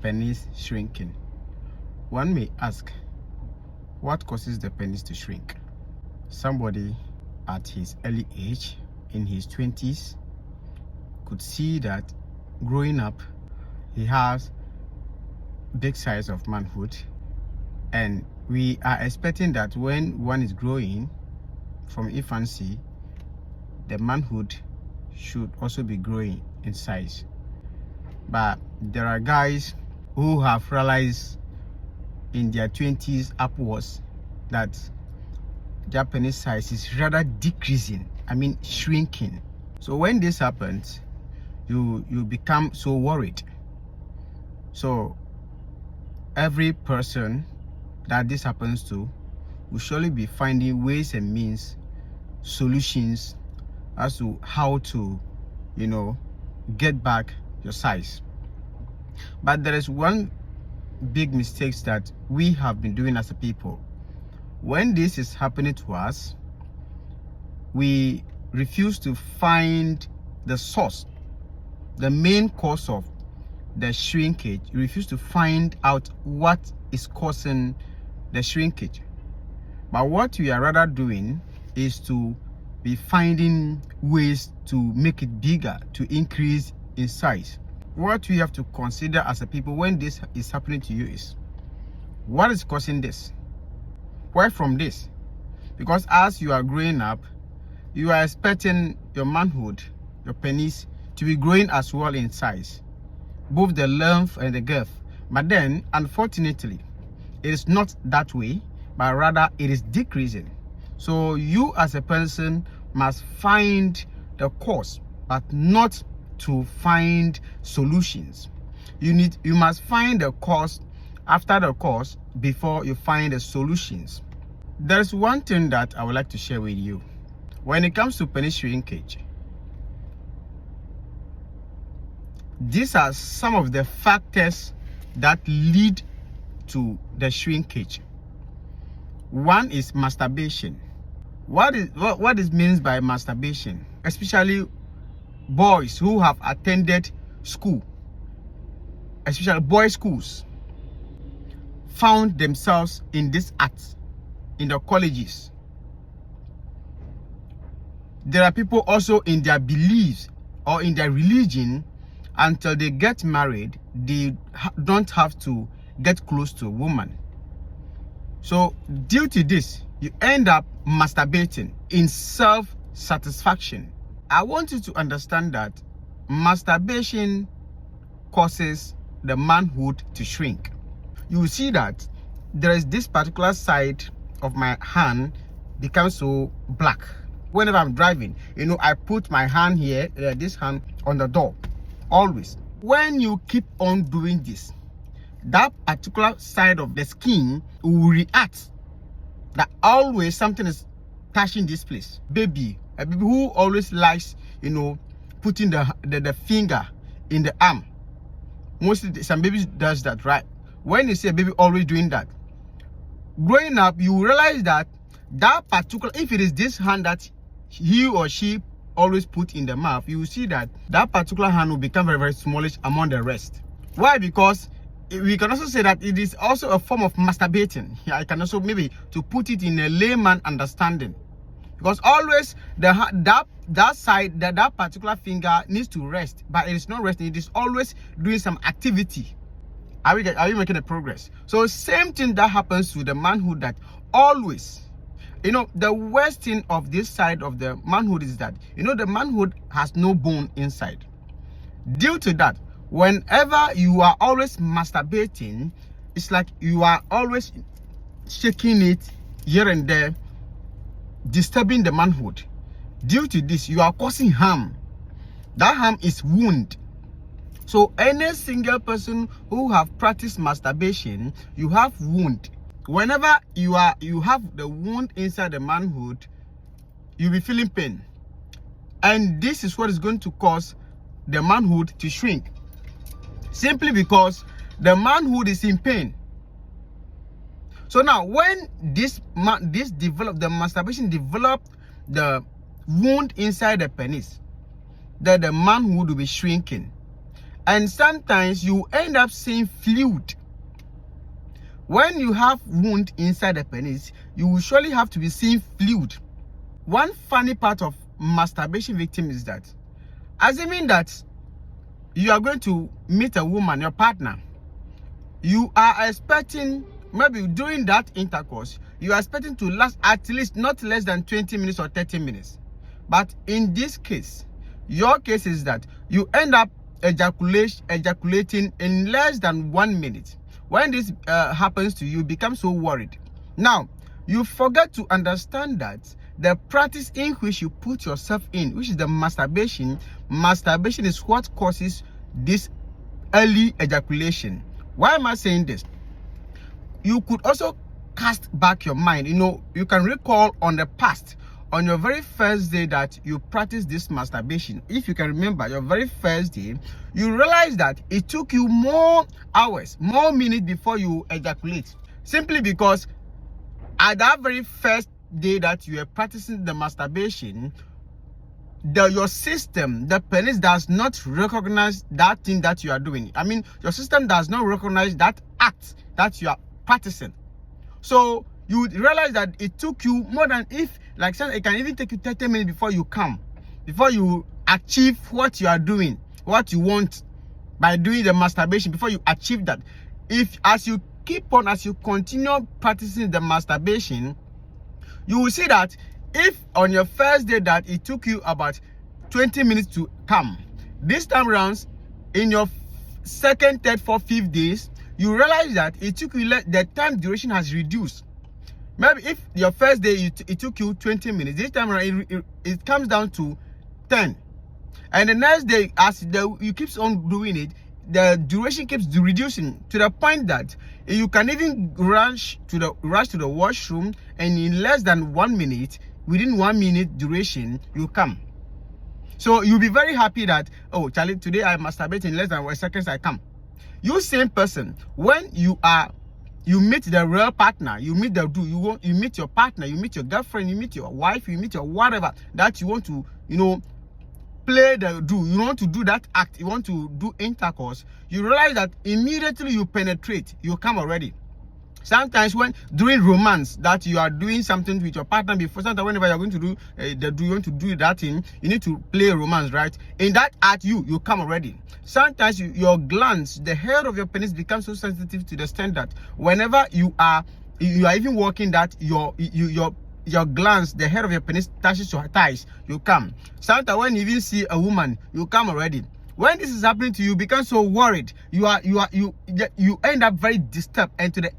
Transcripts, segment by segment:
penis shrinking. One may ask, what causes the penis to shrink? Somebody at his early age, in his 20s, could see that growing up, he has big size of manhood, and we are expecting that when one is growing from infancy, the manhood should also be growing in size. But there are guys who have realized in their 20s upwards that their penis size is rather decreasing, shrinking. So when this happens, you become so worried. So every person that this happens to will surely be finding ways and means, solutions as to how to, get back your size. But there is one big mistake that we have been doing as a people. When this is happening to us, we refuse to find the source, the main cause of the shrinkage. We refuse to find out what is causing the shrinkage. But what we are rather doing is to be finding ways to make it bigger, to increase in size. What we have to consider as a people when this is happening to you is, what is causing this? Why from this? Because as you are growing up, you are expecting your manhood, your penis, to be growing as well in size, both the length and the girth. But then, unfortunately, it is not that way, but rather it is decreasing. So you as a person must find the cause, but not to find solutions. You must find the cause after the cause before you find the solutions. There's one thing that I would like to share with you. When it comes to penis shrinkage, these are some of the factors that lead to the shrinkage. One is masturbation. What is means by masturbation? Especially boys who have attended school, especially boys' schools, found themselves in this act in the colleges. There are people also in their beliefs or in their religion, until they get married, they don't have to get close to a woman. So due to this, you end up masturbating in self-satisfaction. I want you to understand that masturbation causes the manhood to shrink. You will see that there is this particular side of my hand becomes so black. Whenever I'm driving, I put my hand here, this hand on the door, always. When you keep on doing this, that particular side of the skin will react that always something is touching this place. A baby who always likes, putting the finger in the arm. Mostly some babies does that, right? When you see a baby always doing that, growing up, you realize that particular, if it is this hand that he or she always put in the mouth, you will see that particular hand will become very, very smallish among the rest. Why? Because we can also say that it is also a form of masturbating. I can also maybe to put it in a layman understanding, because always that side, that particular finger needs to rest, but it is not resting. It is always doing some activity. Are you making a progress? So same thing that happens to the manhood, that always, the worst thing of this side of the manhood is that, the manhood has no bone inside. Due to that, whenever you are always masturbating, it's like you are always shaking it here and there, disturbing the manhood. Due to this, you are causing harm. That harm is wound. So any single person who have practiced masturbation, you have wound. Whenever you have the wound inside the manhood, you'll be feeling pain. And this is what is going to cause the manhood to shrink. Simply because the manhood is in pain. So now when the masturbation developed the wound inside the penis, that the manhood will be shrinking. and sometimes you end up seeing fluid. When you have wound inside the penis, you will surely have to be seeing fluid. One funny part of masturbation victim is that, assuming that you are going to meet a woman, your partner, you are expecting, maybe during that intercourse, you are expecting to last at least not less than 20 minutes or 30 minutes. But in this case, your case is that you end up ejaculating in less than 1 minute. When this happens to you, you become so worried. Now, you forget to understand that the practice in which you put yourself in, which is the masturbation is what causes this early ejaculation. Why am I saying this? You could also cast back your mind. You can recall on the past, on your very first day that you practiced this masturbation. If you can remember your very first day, you realize that it took you more hours, more minutes before you ejaculate. Simply because at that very first day that you are practicing the masturbation, your system, the penis, does not recognize that thing that you are doing. I mean, your system does not recognize that act that you are practicing. So you would realize that it took you more than, if like it can even take you 30 minutes before you come, before you achieve what you are doing, what you want by doing the masturbation, before you achieve that. If as you continue practicing the masturbation, you will see that if on your first day that it took you about 20 minutes to come, this time around in your second, third, fourth, fifth days, you realize that it took you, the time duration has reduced. Maybe if your first day it took you 20 minutes, this time around it comes down to 10. And the next day, as you keep on doing it, the duration keeps reducing to the point that you can even rush to the washroom, and in less than 1 minute, within 1 minute duration, you come. So you'll be very happy that, oh, Charlie, today I masturbate, in less than 1 second I come. You same person, when you meet the real partner, you meet you meet your partner, you meet your girlfriend, you meet your wife, you meet your whatever that you want to, you want to do that act, you want to do intercourse, you realize that immediately you penetrate, you come already. Sometimes when during romance that you are doing something with your partner before, sometimes whenever you're going to do you want to do that thing, you need to play romance, right? In that act, you come already. Sometimes your glands, the hair of your penis becomes so sensitive to the extent that whenever you are even walking, that your glands, the hair of your penis touches your thighs, you come. Sometimes when you even see a woman, you come already. When this is happening to you, you become so worried. You end up very disturbed, and to the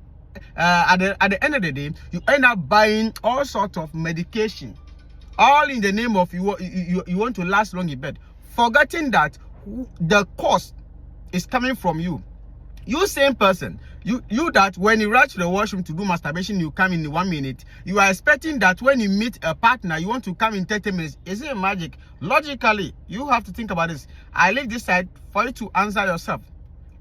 at the end of the day, you end up buying all sorts of medication, all in the name of you want to last long in bed, forgetting that the cause is coming from you. You same person, you that when you rush to the washroom to do masturbation, you come in 1 minute. You are expecting that when you meet a partner, you want to come in 30 minutes. Is it magic? Logically, you have to think about this. I leave this side for you to answer yourself.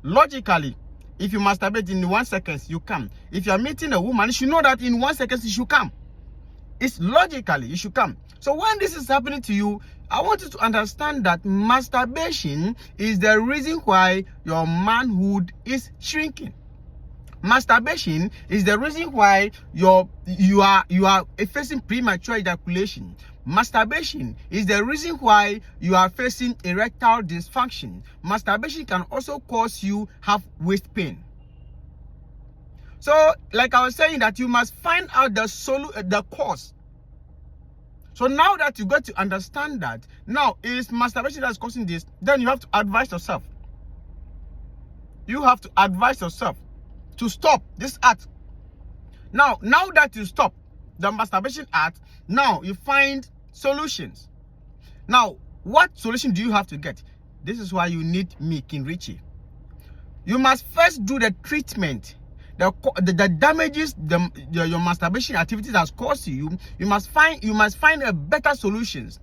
Logically, if you masturbate in 1 second, you come. If you are meeting a woman, you should know that in 1 second you should come. It's logically you should come. So when this is happening to you, I want you to understand that masturbation is the reason why your manhood is shrinking. Masturbation is the reason why you are facing premature ejaculation. Masturbation is the reason why you are facing erectile dysfunction. Masturbation can also cause you have waist pain. So, like I was saying, that you must find out the cause. So now that you got to understand that, now it is masturbation that's causing this, then you have to advise yourself. You have to advise yourself to stop this act. Now that you stop the masturbation act, now you find solutions. Now, what solution do you have to get? This is why you need me, King Richie. You must first do the treatment. The damages your masturbation activities has caused you. You must find a better solutions.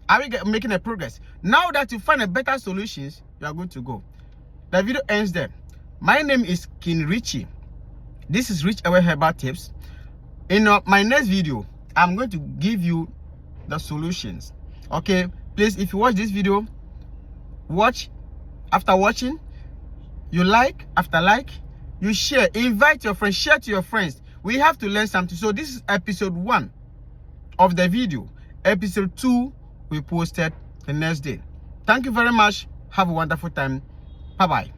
Are we making a progress? Now that you find a better solutions, you are good to go. The video ends there. My name is King Richie. This is Rich Away Herbal Tips. In my next video, I'm going to give you the solutions. Okay, please, if you watch this video, watch After watching, you like, after like, you share, invite your friends, share to your friends. We have to learn something. So this is episode 1 of the video. Episode 2 we posted the next day. Thank you very much. Have a wonderful time. Bye-bye.